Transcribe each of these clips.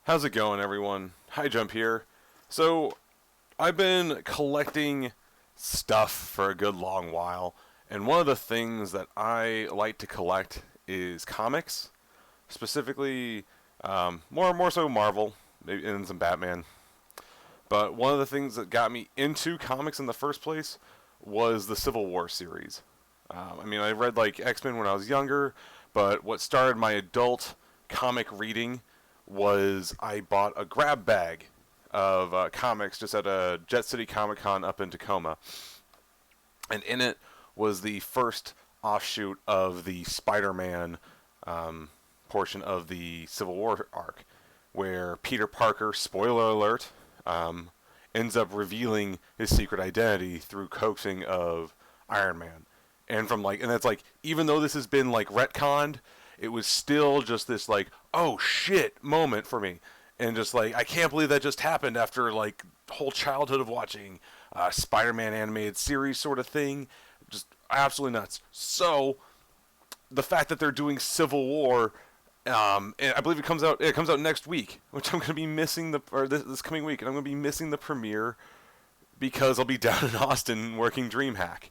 How's it going, everyone? Hijump here. So, I've been collecting stuff for a good long while, and one of the things that I like to collect is comics, specifically more so Marvel, maybe and some Batman. But one of the things that got me into comics in the first place was the Civil War series. I read like X-Men when I was younger, but what started my adult comic reading was I bought a grab bag of comics just at a Jet City Comic Con up in Tacoma, and in it was the first offshoot of the Spider-Man portion of the Civil War arc, where Peter Parker, spoiler alert, ends up revealing his secret identity through coaxing of Iron Man. And that's like, even though this has been like retconned, it was still just this like, oh shit moment for me. And just like, I can't believe that just happened after like whole childhood of watching Spider-Man animated series sort of thing. Just absolutely nuts. So the fact that they're doing Civil War, and I believe it comes out next week, which I'm going to be missing this coming week, and I'm going to be missing the premiere because I'll be down in Austin working DreamHack.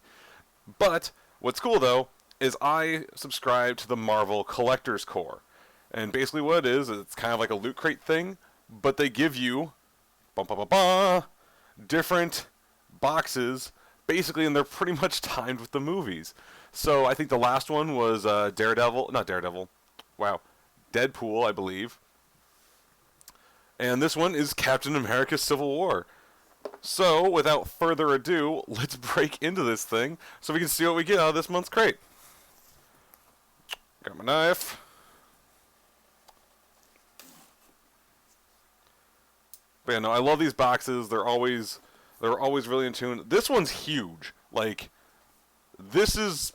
But what's cool though is I subscribe to the Marvel Collector's Core, and basically what it is, it's kind of like a loot crate thing, but they give you different boxes, basically, and they're pretty much timed with the movies. So I think the last one was Deadpool, I believe. And this one is Captain America Civil War. So, without further ado, let's break into this thing so we can see what we get out of this month's crate. Got my knife. But yeah, no, I love these boxes. They're always really in tune. This one's huge. Like, this is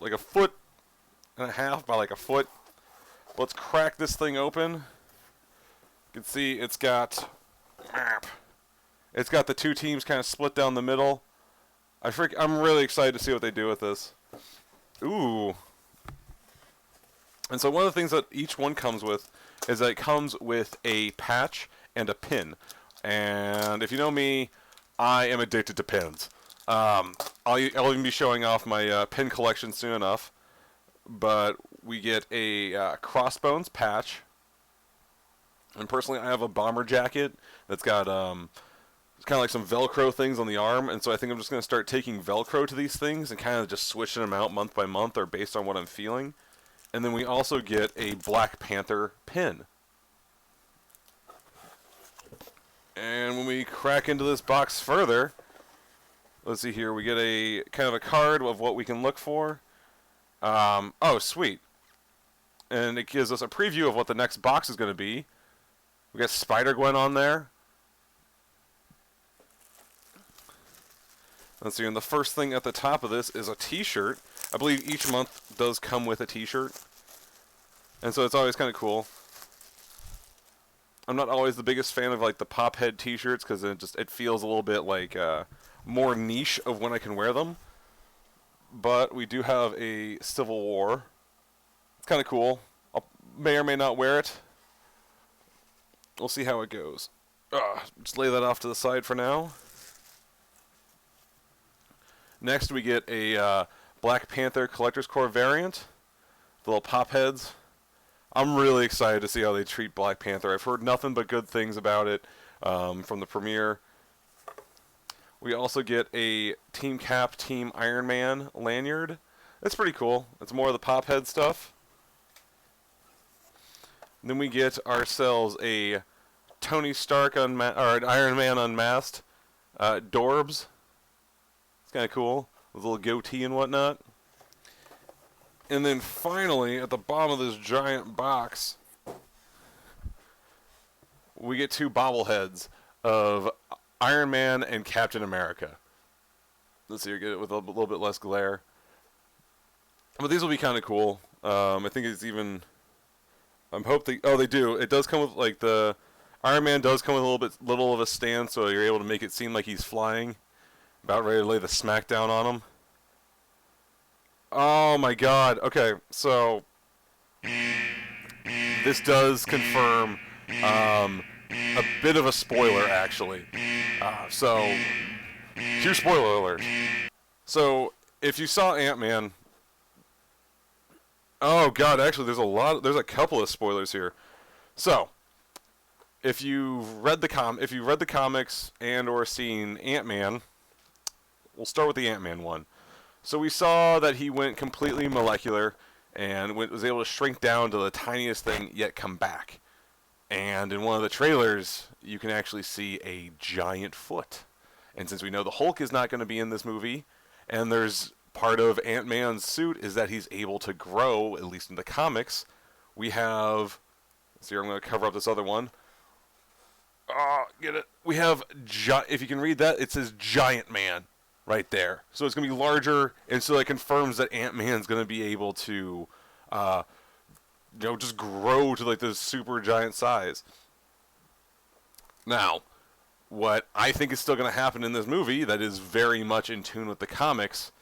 like a foot and a half by like a foot. Let's crack this thing open. You can see it's got the two teams kind of split down the middle. I'm really excited to see what they do with this. Ooh. And so one of the things that each one comes with is that it comes with a patch and a pin. And if you know me, I am addicted to pins. I'll even be showing off my pin collection soon enough. But we get a Crossbones patch. And personally, I have a bomber jacket that's got it's kind of like some Velcro things on the arm. And so I think I'm just going to start taking Velcro to these things and kind of just switching them out month by month or based on what I'm feeling. And then we also get a Black Panther pin. And when we crack into this box further, let's see here, we get a kind of a card of what we can look for. Oh, sweet. And it gives us a preview of what the next box is going to be. We got Spider-Gwen on there. Let's see, and the first thing at the top of this is a t-shirt. I believe each month does come with a t-shirt. And so it's always kind of cool. I'm not always the biggest fan of like the pop head t-shirts because it feels a little bit like more niche of when I can wear them. But we do have a Civil War. It's kind of cool. I may or may not wear it. We'll see how it goes. Just lay that off to the side for now. Next we get a Black Panther Collector's Core variant. The little pop heads. I'm really excited to see how they treat Black Panther. I've heard nothing but good things about it from the premiere. We also get a Team Cap, Team Iron Man lanyard. That's pretty cool. It's more of the pop head stuff. Then we get ourselves a Tony Stark or an Iron Man unmasked Dorbs. It's kind of cool with a little goatee and whatnot. And then finally, at the bottom of this giant box, we get two bobbleheads of Iron Man and Captain America. Let's see, get it with a little bit less glare. But these will be kind of cool. I think it's even. They do. It does come with like the Iron Man does come with a little of a stand, so you're able to make it seem like he's flying, about ready to lay the smackdown on him. Oh my God. Okay, so this does confirm A bit of a spoiler, actually. So, huge spoiler alert. So, if you saw Ant-Man, oh god, actually, there's a couple of spoilers here. So, if you've read the comics and or seen Ant-Man, we'll start with the Ant-Man one. So we saw that he went completely molecular and was able to shrink down to the tiniest thing, yet come back. And in one of the trailers, you can actually see a giant foot. And since we know the Hulk is not going to be in this movie, and there's part of Ant-Man's suit is that he's able to grow, at least in the comics, we have... So here I'm going to cover up this other one. Get it? We have... If you can read that, it says Giant Man right there. So it's going to be larger, and so that confirms that Ant-Man's going to be able to... just grow to like this super giant size. Now, what I think is still going to happen in this movie that is very much in tune with the comics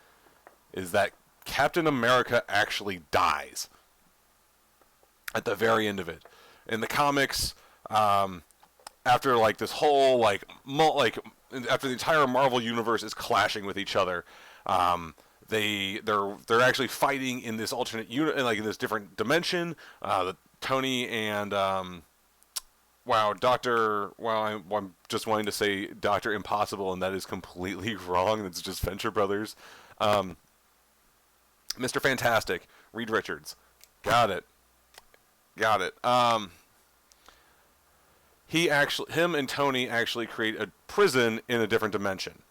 is that Captain America actually dies at the very end of it. In the comics, after like this whole after the entire Marvel universe is clashing with each other, they're actually fighting in this alternate in this different dimension. Tony and I'm just wanting to say Dr. Impossible, and that is completely wrong. It's just Venture Brothers. Mr. Fantastic, Reed Richards, got it. Him and Tony actually create a prison in a different dimension,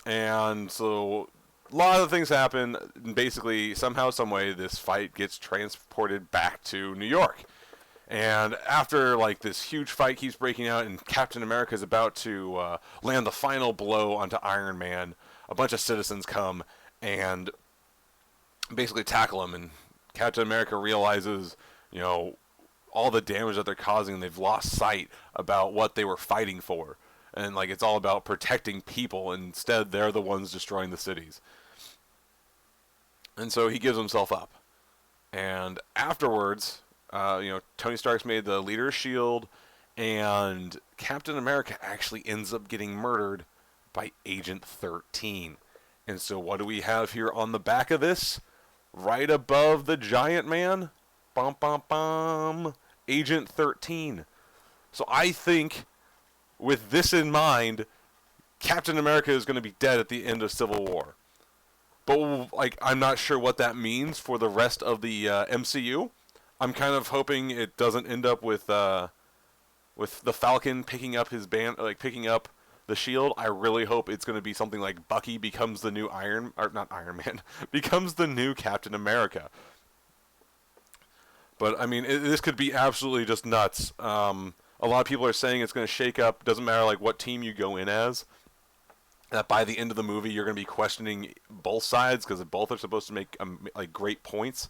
and so a lot of things happen. Basically, somehow, someway, this fight gets transported back to New York. And after like this huge fight keeps breaking out, and Captain America is about to land the final blow onto Iron Man, a bunch of citizens come and basically tackle him. And Captain America realizes, all the damage that they're causing, and they've lost sight about what they were fighting for. And like it's all about protecting people. Instead, they're the ones destroying the cities. And so he gives himself up. And afterwards, Tony Stark's made the leader's shield, and Captain America actually ends up getting murdered by Agent 13. And so what do we have here on the back of this? Right above the Giant Man? Bum, bum, bum. Agent 13. So I think, with this in mind, Captain America is going to be dead at the end of Civil War. But I'm not sure what that means for the rest of the MCU. I'm kind of hoping it doesn't end up with the Falcon picking up his picking up the shield. I really hope it's going to be something like Bucky becomes the new becomes the new Captain America. But I mean, this could be absolutely just nuts. A lot of people are saying it's going to shake up. Doesn't matter what team you go in as. That by the end of the movie, you're going to be questioning both sides because both are supposed to make great points.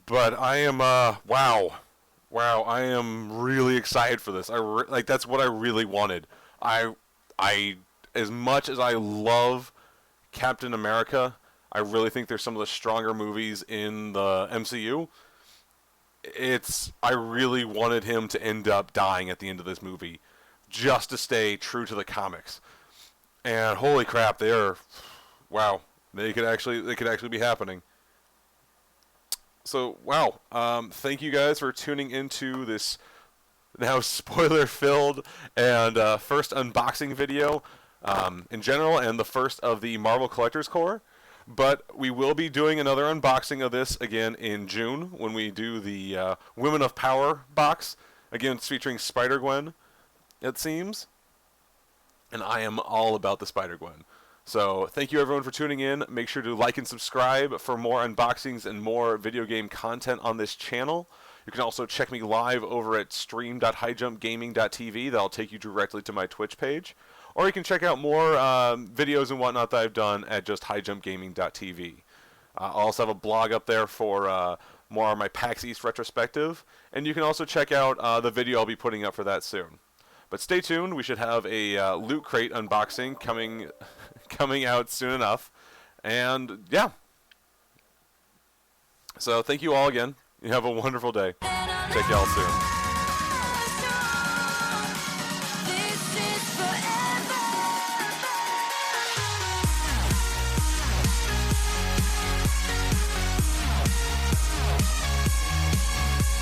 But I am wow, I am really excited for this. That's what I really wanted. I as much as I love Captain America, I really think there's some of the stronger movies in the MCU. I really wanted him to end up dying at the end of this movie, just to stay true to the comics. And holy crap, they could actually be happening. So wow, thank you guys for tuning into this now spoiler-filled and first unboxing video in general, and the first of the Marvel Collector's Core. But we will be doing another unboxing of this again in June when we do the Women of Power box. Again, it's featuring Spider-Gwen, it seems. And I am all about the Spider-Gwen. So thank you everyone for tuning in. Make sure to like and subscribe for more unboxings and more video game content on this channel. You can also check me live over at stream.hijumpgaming.tv. That'll take you directly to my Twitch page. Or you can check out more videos and whatnot that I've done at just hijumpgaming.tv. I'll also have a blog up there for more of my PAX East retrospective. And you can also check out the video I'll be putting up for that soon. But stay tuned. We should have a Loot Crate unboxing coming out soon enough. And yeah. So thank you all again. You have a wonderful day. Take y'all soon.